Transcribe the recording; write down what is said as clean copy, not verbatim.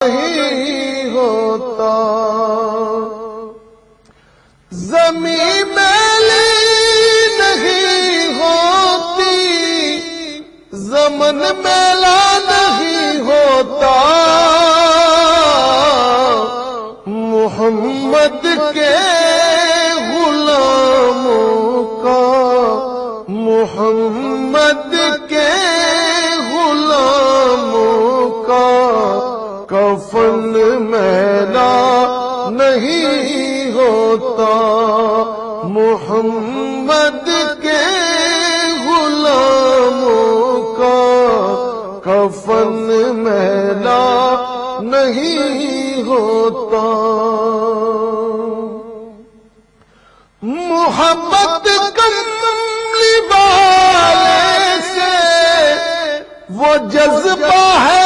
نہیں ہوتا، زمین میلی نہیں ہوتی، زمن میلا نہیں ہوتا، محمد کے غلاموں کا، محمد کے غلاموں کا کفن میلا نہیں ہوتا، محمد کے غلاموں کا کفن میلا نہیں ہوتا۔ محبت کملی والے سے وہ جذبہ ہے